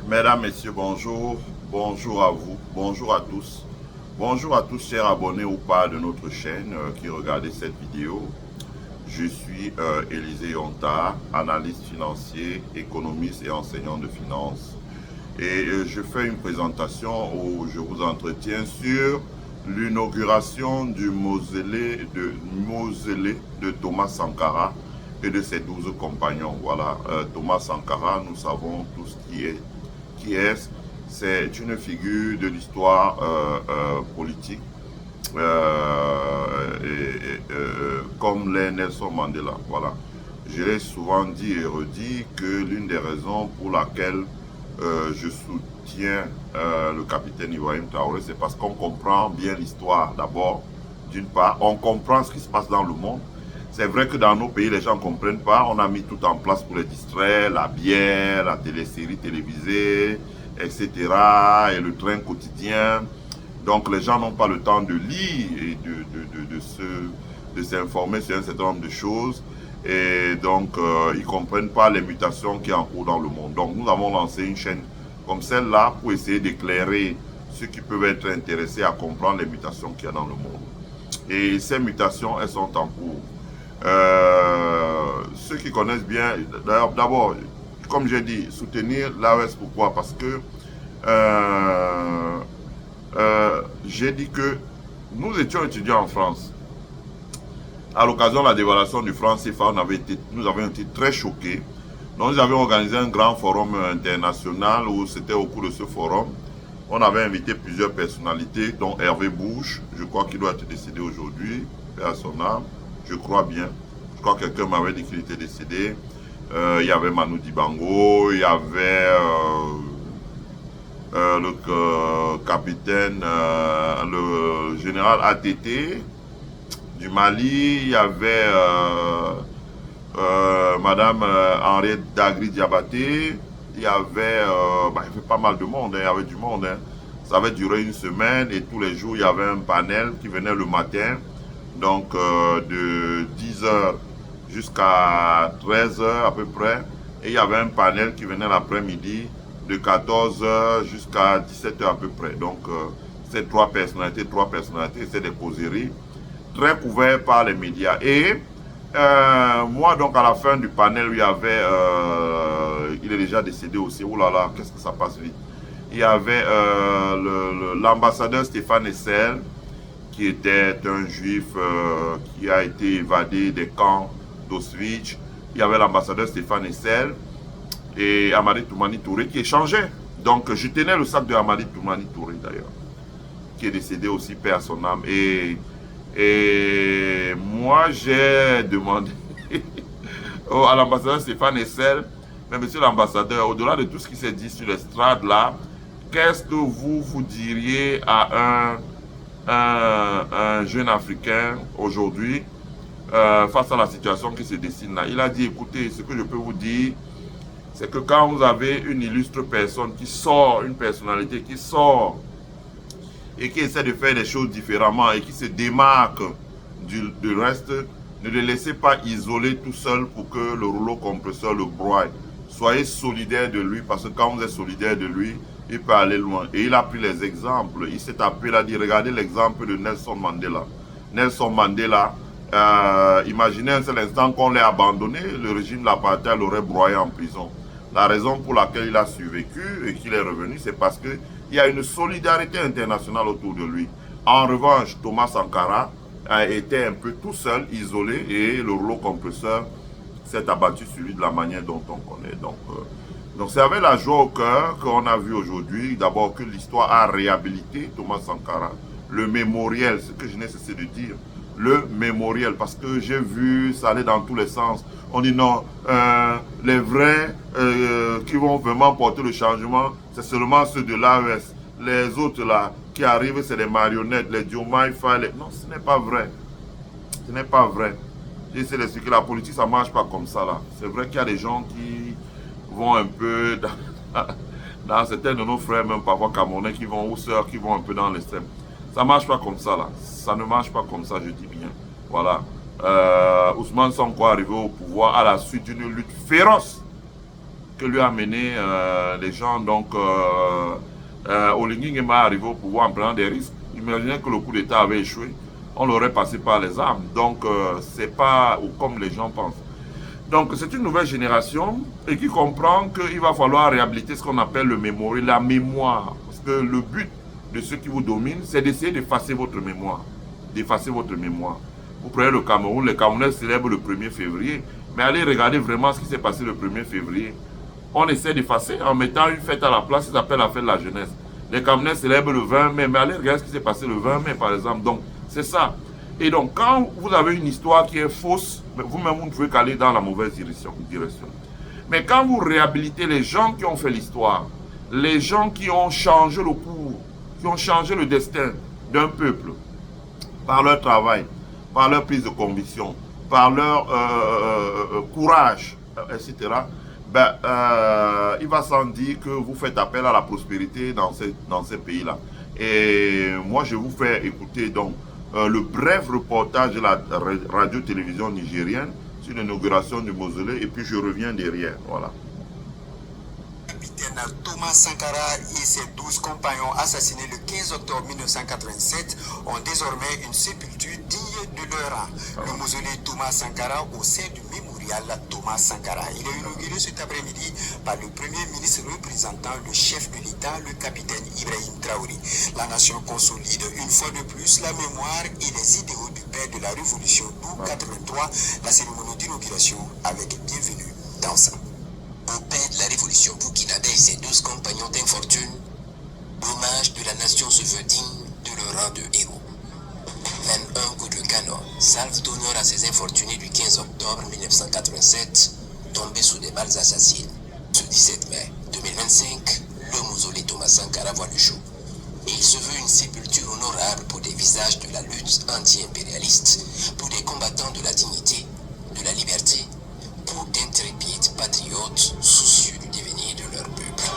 Mesdames, Messieurs, bonjour. Bonjour à vous. Bonjour à tous. Bonjour à tous, chers abonnés ou pas de notre chaîne qui regardez cette vidéo. Je suis Élisée Yonta, analyste financier, économiste et enseignant de finance. Et je fais une présentation où je vous entretiens sur l'inauguration du mausolée de Thomas Sankara et de ses 12 compagnons. Voilà, Thomas Sankara, nous savons tous qui est. C'est une figure de l'histoire politique, comme les Nelson Mandela. Voilà. Je l'ai souvent dit et redit que l'une des raisons pour laquelle je soutiens le capitaine Ibrahim Traoré, c'est parce qu'on comprend bien l'histoire d'abord. D'une part, on comprend ce qui se passe dans le monde. C'est vrai que dans nos pays, les gens ne comprennent pas. On a mis tout en place pour les distraire, la bière, la télésérie télévisée, etc. Et le train quotidien. Donc les gens n'ont pas le temps de lire et de s'informer sur un certain nombre de choses. Et donc ils ne comprennent pas les mutations qui sont en cours dans le monde. Donc nous avons lancé une chaîne comme celle-là pour essayer d'éclairer ceux qui peuvent être intéressés à comprendre les mutations qu'il y a dans le monde. Et ces mutations, elles sont en cours. Ceux qui connaissent bien, d'ailleurs, d'abord, comme j'ai dit, soutenir l'AES, pourquoi? Parce que j'ai dit que nous étions étudiants en France. À l'occasion de la dévaluation du franc CFA, nous avions été très choqués. Donc, nous avions organisé un grand forum international où c'était au cours de ce forum. On avait invité plusieurs personnalités, dont Hervé Bouche, je crois qu'il doit être décédé aujourd'hui, paix à son âme, je crois bien. Je crois que quelqu'un m'avait dit qu'il était décédé. Il y avait Manu Dibango, il y avait le capitaine, le général ATT du Mali, il y avait Madame Henriette Dagri Diabaté, il y avait pas mal de monde, il y avait du monde. Ça avait duré une semaine et tous les jours il y avait un panel qui venait le matin, donc de 10h jusqu'à 13h à peu près. Et il y avait un panel qui venait l'après-midi de 14h jusqu'à 17h à peu près. Donc ces trois personnalités, c'est des causeries très couvertes par les médias. Et moi, donc, à la fin du panel, il y avait, il est déjà décédé aussi, oh là là, qu'est-ce que ça passe vite. Il y avait l'ambassadeur Stéphane Essel, qui était un juif qui a été évadé des camps d'Auschwitz. Il y avait l'ambassadeur Stéphane Essel et Amadi Toumani Touré qui échangeaient. Donc, je tenais le sac de Amadi Toumani Touré, d'ailleurs, qui est décédé aussi, paix à son âme. Et moi, j'ai demandé à l'ambassadeur Stéphane Essel, mais monsieur l'ambassadeur, au-delà de tout ce qui s'est dit sur l'estrade là, qu'est-ce que vous diriez à un jeune Africain aujourd'hui face à la situation qui se dessine là? Il a dit, écoutez, ce que je peux vous dire, c'est que quand vous avez une illustre personne qui sort, une personnalité qui sort et qui essaie de faire les choses différemment et qui se démarque du reste, ne le laissez pas isolé tout seul pour que le rouleau compresseur le broie. Soyez solidaire de lui, parce que quand vous êtes solidaire de lui, il peut aller loin. Et il a pris les exemples. Il s'est tapé, il a dit, regardez l'exemple de Nelson Mandela. Nelson Mandela, imaginez un seul instant qu'on l'ait abandonné, le régime de l'apartheid l'aurait broyé en prison. La raison pour laquelle il a survécu et qu'il est revenu, c'est parce qu'il y a une solidarité internationale autour de lui. En revanche, Thomas Sankara a été un peu tout seul, isolé, et le rouleau compresseur s'est abattu sur lui de la manière dont on connaît. Donc c'est avec la joie au cœur qu'on a vu aujourd'hui, d'abord que l'histoire a réhabilité Thomas Sankara. Le mémorial, ce que je n'ai cessé de dire, le mémorial, parce que j'ai vu ça aller dans tous les sens. On dit non, les vrais qui vont vraiment porter le changement, c'est seulement ceux de l'AES. Les autres là, qui arrivent, c'est les marionnettes, les Diomaye Faye. Non, ce n'est pas vrai. Ce n'est pas vrai. J'essaie d'expliquer, la politique, ça ne marche pas comme ça là. C'est vrai qu'il y a des gens qui vont un peu dans certains de nos frères, même parfois camerounais, qui vont, ou sœurs, qui vont un peu dans l'extrême. Ça ne marche pas comme ça là. Ça ne marche pas comme ça, je dis bien. Voilà. Ousmane Sonko est arrivé au pouvoir à la suite d'une lutte féroce que lui a mené les gens. Donc, Oligui Nguema est arrivé au pouvoir en prenant des risques. Imaginez que le coup d'État avait échoué. On l'aurait passé par les armes. Donc, c'est pas comme les gens pensent. Donc, c'est une nouvelle génération et qui comprend qu'il va falloir réhabiliter ce qu'on appelle le mémoire, la mémoire. Parce que le but de ceux qui vous dominent, c'est d'essayer d'effacer votre mémoire. D'effacer votre mémoire. Vous prenez le Cameroun, les Camerounais célèbrent le 1er février, mais allez regarder vraiment ce qui s'est passé le 1er février. On essaie d'effacer en mettant une fête à la place qui s'appelle la fête de la jeunesse. Les Camerounais célèbrent le 20 mai, mais allez regarder ce qui s'est passé le 20 mai par exemple. Donc, c'est ça. Et donc, quand vous avez une histoire qui est fausse, vous-même, vous ne pouvez qu'aller dans la mauvaise direction. Mais quand vous réhabilitez les gens qui ont fait l'histoire, les gens qui ont changé le cours, qui ont changé le destin d'un peuple, par leur travail, par leur prise de conviction, par leur courage, etc., il va sans dire que vous faites appel à la prospérité dans ces pays-là. Et moi, je vous fais écouter donc le bref reportage de la radio-télévision nigérienne sur l'inauguration du mausolée et puis je reviens derrière. Voilà. Capitaine Thomas Sankara et ses 12 compagnons assassinés le 15 octobre 1987 ont désormais une sépulture digne de leur rang. Le mausolée Thomas Sankara au sein du mémorial Thomas Sankara. Il est inauguré cet après-midi par le Premier ministre représentant le chef de l'État, le capitaine Ibrahim Traoré. La nation consolide une fois de plus la mémoire et les idéaux du père de la Révolution d'août 83. La cérémonie d'inauguration avec bienvenue dans ça. Au père de la Révolution burkinabé et ses 12 compagnons d'infortune, l'hommage de la nation se veut digne de leur rang de héros. 21 coups de canon, salve d'honneur à ces infortunés du 15 octobre 1987, tombés sous des balles assassines. Ce 17 mai 2025, le mausolée Thomas Sankara voit le jour. Et il se veut une sépulture honorable pour des visages de la lutte anti-impérialiste, pour des combattants de la dignité, de la liberté, pour d'intrépides patriotes soucieux du devenir de leur peuple.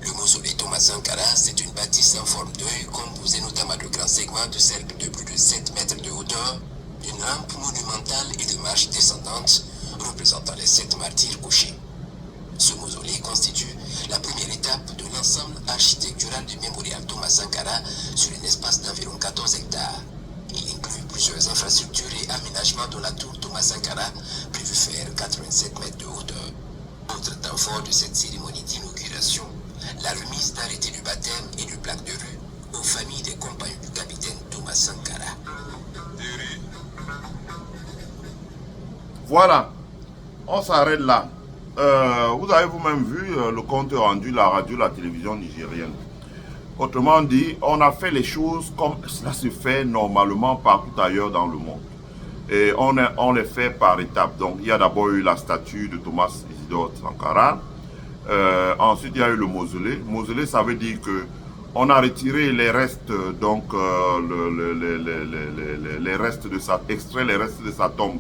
Le mausolée Thomas Sankara, c'est une bâtisse en forme d'œil composée notamment de grands segments de cercle de plus de 7 mètres de hauteur, d'une rampe monumentale et de marches descendantes représentant les 7 martyrs couchés. Ce mausolée constitue la première étape de l'ensemble architectural du mémorial Thomas Sankara sur un espace d'environ 14 hectares. Il inclut plusieurs infrastructures et aménagements dont la tour Thomas Sankara, prévue faire 87 mètres de hauteur. Autre temps fort de cette cérémonie d'inauguration, la remise d'arrêtés du baptême et de plaques de rue aux familles des compagnons du capitaine Thomas Sankara. Voilà, on s'arrête là. Vous avez vous-même vu le compte rendu de la radio, la télévision nigérienne. Autrement dit, on a fait les choses comme cela se fait normalement partout ailleurs dans le monde. Et on les fait par étapes. Donc, il y a d'abord eu la statue de Thomas Isidore Sankara. Ensuite, il y a eu le mausolée. Mausolée, ça veut dire que on a retiré les restes, donc les restes de extrait les restes de sa tombe,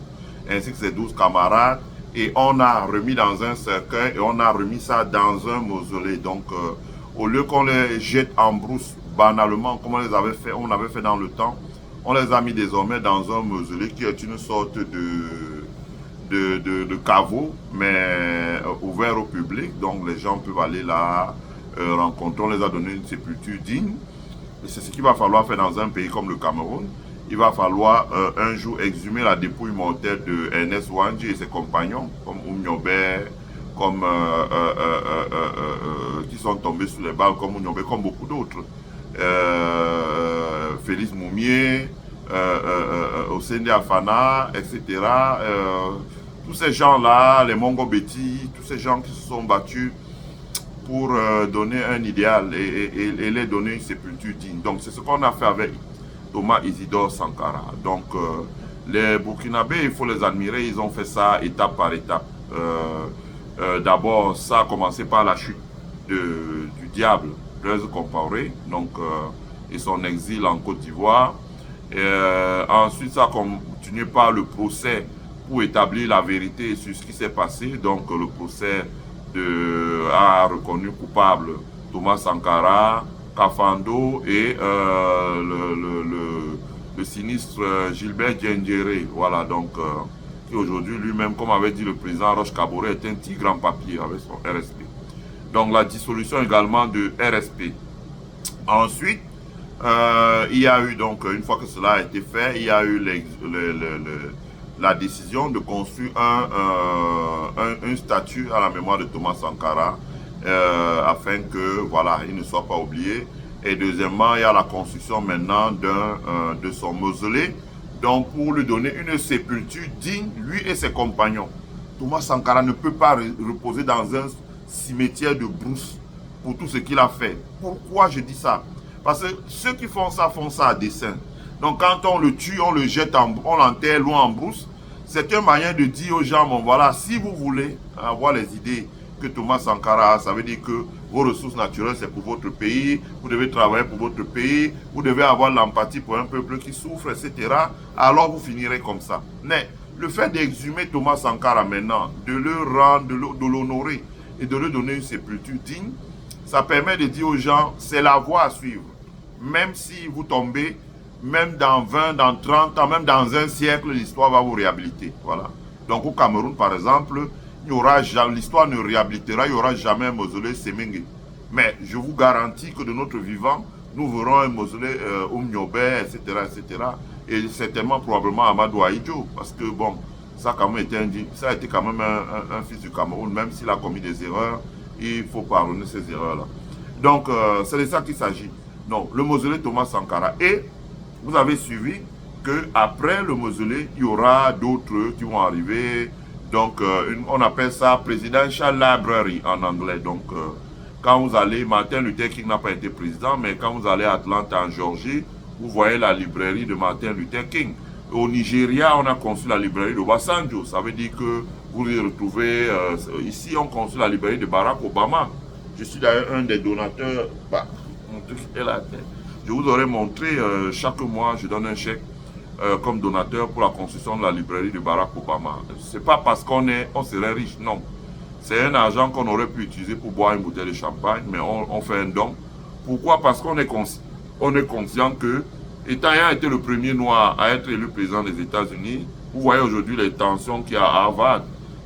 ainsi que ses 12 camarades. Et on a remis dans un cercueil et on a remis ça dans un mausolée. Donc, au lieu qu'on les jette en brousse banalement, comme on avait fait dans le temps, on les a mis désormais dans un mausolée qui est une sorte de caveau, mais ouvert au public. Donc, les gens peuvent aller là rencontrer. On les a donné une sépulture digne. Et c'est ce qu'il va falloir faire dans un pays comme le Cameroun. Il va falloir un jour exhumer la dépouille mortelle de Ernest Ouandji et ses compagnons, comme Oumniobe, comme qui sont tombés sous les balles, comme Oumniobe, comme beaucoup d'autres. Félix Moumier, Osende Afana, etc. Tous ces gens-là, les Mongo Betty, tous ces gens qui se sont battus pour donner un idéal et les donner une sépulture digne. Donc c'est ce qu'on a fait avec Thomas Isidore Sankara. Donc les Burkinabés, il faut les admirer, ils ont fait ça étape par étape. D'abord, ça a commencé par la chute du diable, Blaise Compaoré, donc, et son exil en Côte d'Ivoire. Ensuite, ça a continué par le procès pour établir la vérité sur ce qui s'est passé. Donc le procès a reconnu coupable Thomas Sankara, Kafando et le sinistre Gilbert Diendéré, voilà, donc, qui aujourd'hui lui-même, comme avait dit le président Roch Kaboré, est un tigre en papier avec son RSP. Donc la dissolution également de RSP. Ensuite, il y a eu donc, une fois que cela a été fait, il y a eu la décision de construire un statue à la mémoire de Thomas Sankara, afin que, voilà, il ne soit pas oublié. Et deuxièmement, il y a la construction maintenant de son mausolée, donc pour lui donner une sépulture digne, lui et ses compagnons. Thomas Sankara ne peut pas reposer dans un cimetière de brousse pour tout ce qu'il a fait. Pourquoi je dis ça? Parce que ceux qui font ça à dessein. Donc quand on le tue, on le jette, on l'enterre loin en brousse. C'est un moyen de dire aux gens, bon voilà, si vous voulez avoir les idées que Thomas Sankara a, ça veut dire que vos ressources naturelles, c'est pour votre pays, vous devez travailler pour votre pays, vous devez avoir l'empathie pour un peuple qui souffre, etc. Alors vous finirez comme ça. Mais le fait d'exhumer Thomas Sankara maintenant, de le rendre, de l'honorer et de lui donner une sépulture digne, ça permet de dire aux gens, c'est la voie à suivre. Même si vous tombez, même dans 20, dans 30 ans, même dans un siècle, l'histoire va vous réhabiliter. Voilà. Donc au Cameroun, par exemple, l'histoire ne réhabilitera, il n'y aura jamais un mausolée Semengue. Mais je vous garantis que de notre vivant, nous verrons un mausolée Oumniobé, etc., etc. Et certainement, probablement, Amadou Ahidjo. Parce que, bon, ça a été quand même un fils du Cameroun, même s'il a commis des erreurs, il faut pardonner ces erreurs-là. Donc, c'est de ça qu'il s'agit. Donc, le mausolée Thomas Sankara. Et vous avez suivi qu'après le mausolée, il y aura d'autres qui vont arriver. Donc, on appelle ça Presidential Library en anglais. Donc, quand vous allez, Martin Luther King n'a pas été président, mais quand vous allez à Atlanta, en Géorgie, vous voyez la librairie de Martin Luther King. Au Nigeria, on a conçu la librairie de Obasanjo. Ça veut dire que vous y retrouvez, ici, on construit la librairie de Barack Obama. Je suis d'ailleurs un des donateurs. Bah, je vous aurais montré, chaque mois, je donne un chèque comme donateur pour la construction de la librairie de Barack Obama. C'est pas parce qu'on serait riche, non. C'est un argent qu'on aurait pu utiliser pour boire une bouteille de champagne, mais on fait un don. Pourquoi? Parce qu'on est conscient que, ayant été le premier noir à être élu président des États-Unis, vous voyez aujourd'hui les tensions qu'il y a à Harvard.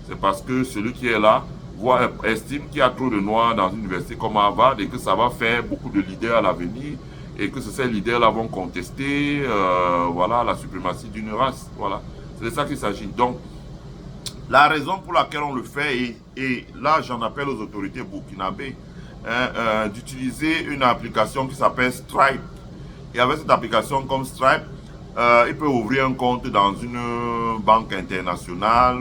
C'est parce que celui qui est là estime qu'il y a trop de noirs dans une université comme Harvard et que ça va faire beaucoup de leaders à l'avenir et que ces leaders-là vont contester voilà, la suprématie d'une race. Voilà. C'est de ça qu'il s'agit. Donc, la raison pour laquelle on le fait, et là j'en appelle aux autorités burkinabées, d'utiliser une application qui s'appelle Stripe. Et avec cette application comme Stripe, il peut ouvrir un compte dans une banque internationale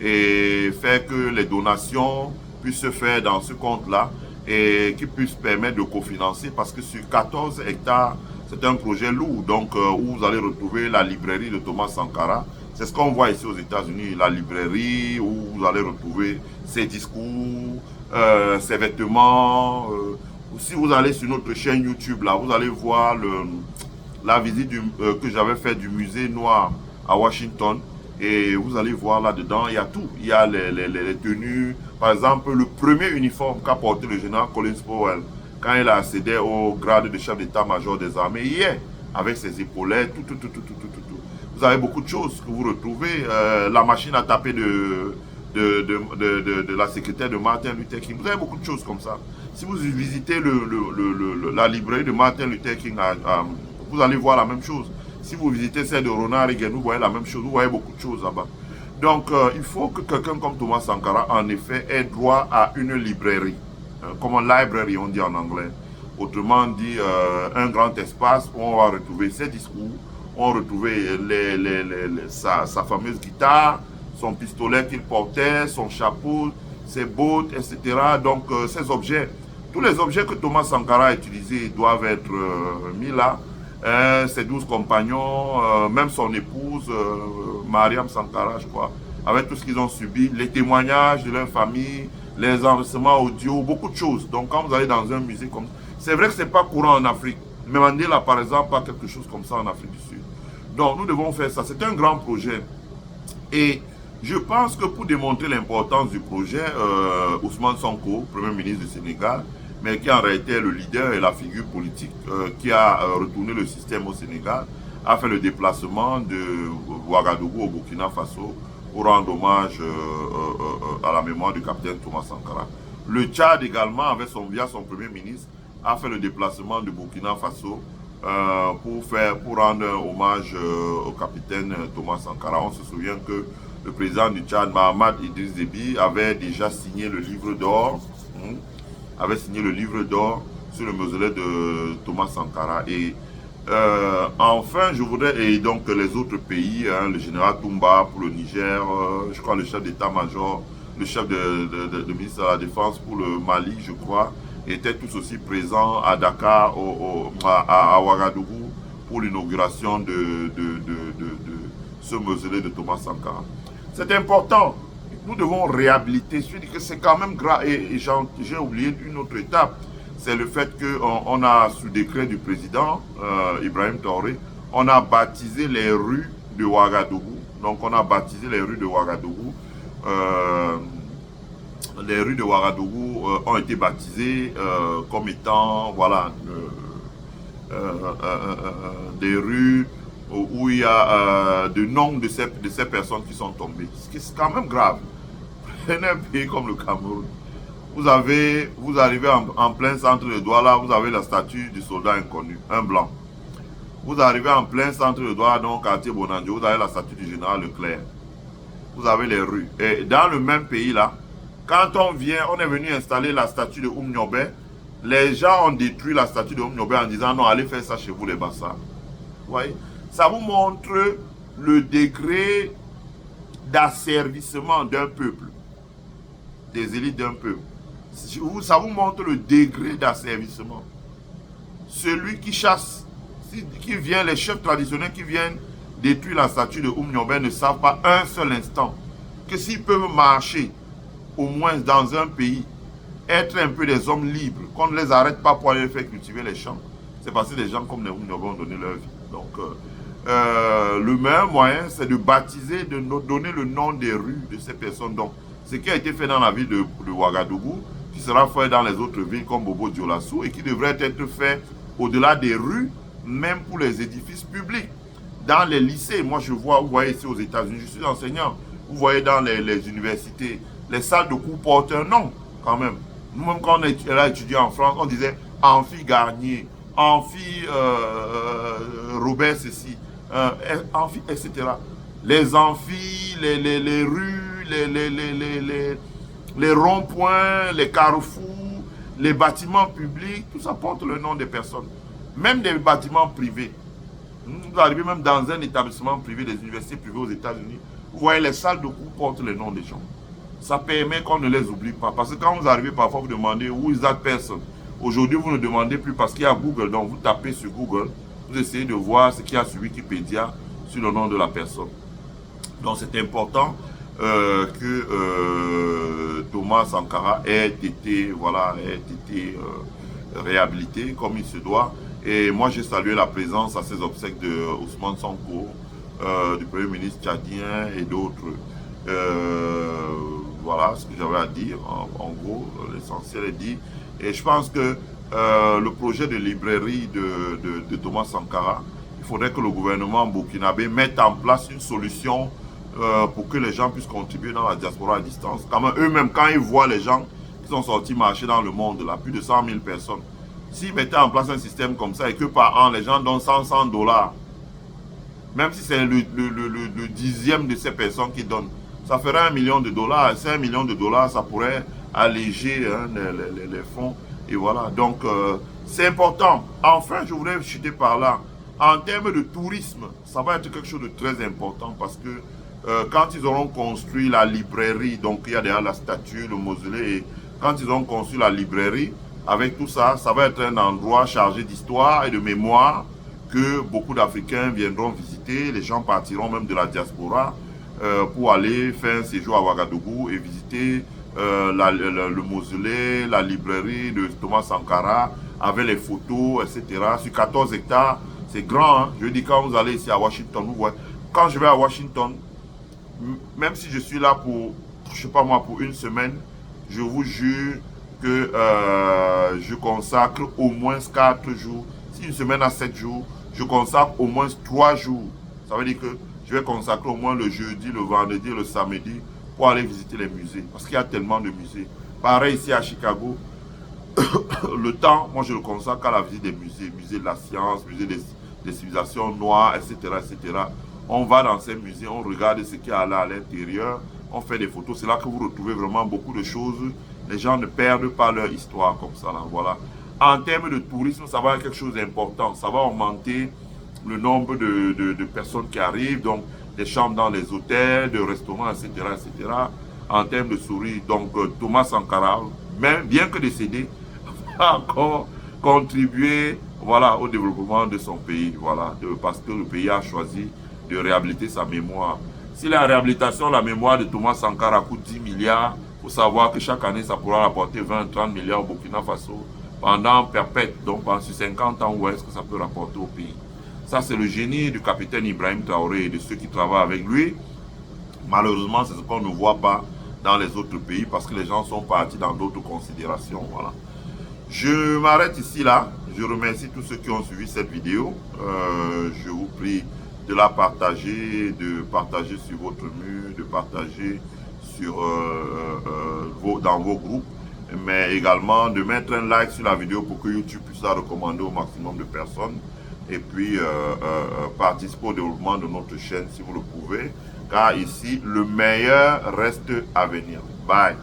et faire que les donations puissent se faire dans ce compte-là et qui puisse permettre de cofinancer parce que sur 14 hectares, c'est un projet lourd. Donc, où vous allez retrouver la librairie de Thomas Sankara. C'est ce qu'on voit ici aux États-Unis, la librairie où vous allez retrouver ses discours, ses vêtements. Si vous allez sur notre chaîne YouTube, là, vous allez voir la visite que j'avais faite du musée noir à Washington. Et vous allez voir là-dedans, il y a tout. Il y a les tenues. Par exemple, le premier uniforme qu'a porté le général Collins Powell quand il a accédé au grade de chef d'état-major des armées hier, avec ses épaulettes, tout. Vous avez beaucoup de choses que vous retrouvez. La machine à taper de la secrétaire de Martin Luther King. Vous avez beaucoup de choses comme ça. Si vous visitez la librairie de Martin Luther King, vous allez voir la même chose. Si vous visitez celle de Ronald Reagan, vous voyez la même chose. Vous voyez beaucoup de choses là-bas. Donc, il faut que quelqu'un comme Thomas Sankara, en effet, ait droit à une librairie. Comme un library, on dit en anglais. Autrement dit, un grand espace où on va retrouver ses discours, on va retrouver sa fameuse guitare, son pistolet qu'il portait, son chapeau, ses bottes, etc. Donc, ces objets, tous les objets que Thomas Sankara a utilisés doivent être mis là. Ses 12 compagnons, même son épouse, Mariam Sankara, je crois, avec tout ce qu'ils ont subi, les témoignages de leur famille, les enregistrements audio, beaucoup de choses. Donc, quand vous allez dans un musée comme ça, c'est vrai que ce n'est pas courant en Afrique. Mais Mandela, par exemple, a quelque chose comme ça en Afrique du Sud. Donc, nous devons faire ça. C'est un grand projet. Et je pense que pour démontrer l'importance du projet, Ousmane Sonko, Premier ministre du Sénégal, mais qui en réalité est le leader et la figure politique qui a retourné le système au Sénégal, a fait le déplacement de Ouagadougou au Burkina Faso pour rendre hommage à la mémoire du capitaine Thomas Sankara. Le Tchad également, via son premier ministre, a fait le déplacement du Burkina Faso pour rendre hommage au capitaine Thomas Sankara. On se souvient que le président du Tchad, Mahamat Idriss Déby, avait déjà signé le livre d'or, sur le mausolée de Thomas Sankara. Et enfin, je voudrais, et donc les autres pays, le général Toumba pour le Niger, je crois le chef d'état-major, le chef de ministre de la Défense pour le Mali, je crois, étaient tous aussi présents à Dakar, à Ouagadougou, pour l'inauguration de ce mausolée de Thomas Sankara. C'est important. Nous devons réhabiliter. Je dis que c'est quand même grave. Et j'ai oublié une autre étape. C'est le fait qu'on a, sous décret du président Ibrahim Traoré, on a baptisé les rues de Ouagadougou. Donc on a baptisé les rues de Ouagadougou. Les rues de Ouagadougou ont été baptisées comme étant, voilà, des rues où il y a de noms de ces personnes qui sont tombées. C'est quand même grave. Prenez un pays comme le Cameroun. Vous arrivez en plein centre de Douala, vous avez la statue du soldat inconnu, un blanc. Vous arrivez en plein centre de Douala, donc quartier Bonandio, vous avez la statue du général Leclerc. Vous avez les rues. Et dans le même pays là, quand on est venu installer la statue de Oumniobé, les gens ont détruit la statue de Oumniobé en disant non, allez faire ça chez vous les Bassa. Vous voyez? Ça vous montre le degré d'asservissement d'un peuple, des élites d'un peuple. Ça vous montre le degré d'asservissement. Celui qui chasse, qui vient, les chefs traditionnels qui viennent détruire la statue de Oumniobé ne savent pas un seul instant que s'ils peuvent marcher, au moins dans un pays, être un peu des hommes libres, qu'on ne les arrête pas pour aller faire cultiver les champs, c'est parce que des gens comme les Oumniobé ont donné leur vie. Donc, le meilleur moyen, c'est de baptiser, de donner le nom des rues de ces personnes. Donc, ce qui a été fait dans la ville de Ouagadougou, qui sera fait dans les autres villes comme Bobo Dioulasso et qui devrait être fait au-delà des rues, même pour les édifices publics. Dans les lycées, moi je vois, vous voyez ici aux États-Unis, je suis enseignant, vous voyez dans les universités, les salles de cours portent un nom quand même. Nous-mêmes quand on a étudié en France, on disait Amphi Garnier, Amphi Robert ceci, Amphi, etc. Les amphis, les rues, les ronds-points, les carrefours, les bâtiments publics, tout ça porte le nom des personnes. Même des bâtiments privés. Vous arrivez même dans un établissement privé, des universités privées aux États-Unis, vous voyez les salles de cours portent le nom des gens. Ça permet qu'on ne les oublie pas. Parce que quand vous arrivez parfois, vous demandez où is that person. Aujourd'hui, vous ne demandez plus parce qu'il y a Google. Donc, vous tapez sur Google, vous essayez de voir ce qu'il y a sur Wikipédia sur le nom de la personne. Donc, c'est important que Thomas Sankara ait été réhabilité comme il se doit. Et moi, j'ai salué la présence à ces obsèques de Ousmane Sonko, du Premier ministre tchadien et d'autres. Voilà ce que j'avais à dire. En gros, l'essentiel est dit. Et je pense que le projet de librairie de Thomas Sankara, il faudrait que le gouvernement burkinabé mette en place une solution pour que les gens puissent contribuer dans la diaspora à distance. Quand même, eux-mêmes, quand ils voient les gens qui sont sortis marcher dans le monde, là, plus de 100 000 personnes, s'ils mettaient en place un système comme ça et que par an, les gens donnent 100 $, même si c'est le dixième de ces personnes qui donnent, ça ferait $1 million. 5 millions de dollars, ça pourrait alléger les fonds. Et voilà, donc c'est important. Enfin, je voudrais chuter par là. En termes de tourisme, ça va être quelque chose de très important parce que quand ils auront construit la librairie, donc il y a derrière la statue, le mausolée, et quand ils auront construit la librairie, avec tout ça, ça va être un endroit chargé d'histoire et de mémoire que beaucoup d'Africains viendront visiter. Les gens partiront même de la diaspora pour aller faire un séjour à Ouagadougou et visiter le mausolée, la librairie de Thomas Sankara avec les photos, etc. Sur 14 hectares, c'est grand. Hein? Je dis quand vous allez ici à Washington, vous voyez, quand je vais à Washington, même si je suis là pour, je sais pas moi, pour une semaine, je vous jure que je consacre au moins 4 jours. Si une semaine à 7 jours, je consacre au moins 3 jours. Ça veut dire que je vais consacrer au moins le jeudi, le vendredi, le samedi pour aller visiter les musées. Parce qu'il y a tellement de musées. Pareil ici à Chicago, le temps, moi je le consacre à la visite des musées. Musée de la science, musée des civilisations noires, etc., etc. On va dans ces musées, on regarde ce qu'il y a là à l'intérieur, on fait des photos. C'est là que vous retrouvez vraiment beaucoup de choses. Les gens ne perdent pas leur histoire comme ça. Là, voilà. En termes de tourisme, ça va être quelque chose d'important. Ça va augmenter le nombre de personnes qui arrivent, donc des chambres dans les hôtels, de restaurants, etc., etc. En termes de souris, donc Thomas Sankara, même bien que décédé, va encore contribuer, voilà, au développement de son pays, voilà, parce que le pays a choisi de réhabiliter sa mémoire. Si la réhabilitation de la mémoire de Thomas Sankara coûte 10 milliards, il faut savoir que chaque année, ça pourra rapporter 20-30 milliards au Burkina Faso pendant perpète, donc pendant 50 ans, où est-ce que ça peut rapporter au pays. Ça, c'est le génie du capitaine Ibrahim Traoré et de ceux qui travaillent avec lui. Malheureusement, c'est ce qu'on ne voit pas dans les autres pays parce que les gens sont partis dans d'autres considérations. Voilà. Je m'arrête ici là. Je remercie tous ceux qui ont suivi cette vidéo. Je vous prie de la partager, de partager sur votre mur, de partager sur, dans vos groupes, mais également de mettre un like sur la vidéo pour que YouTube puisse la recommander au maximum de personnes. Et puis participer au développement de notre chaîne si vous le pouvez, car ici le meilleur reste à venir. Bye.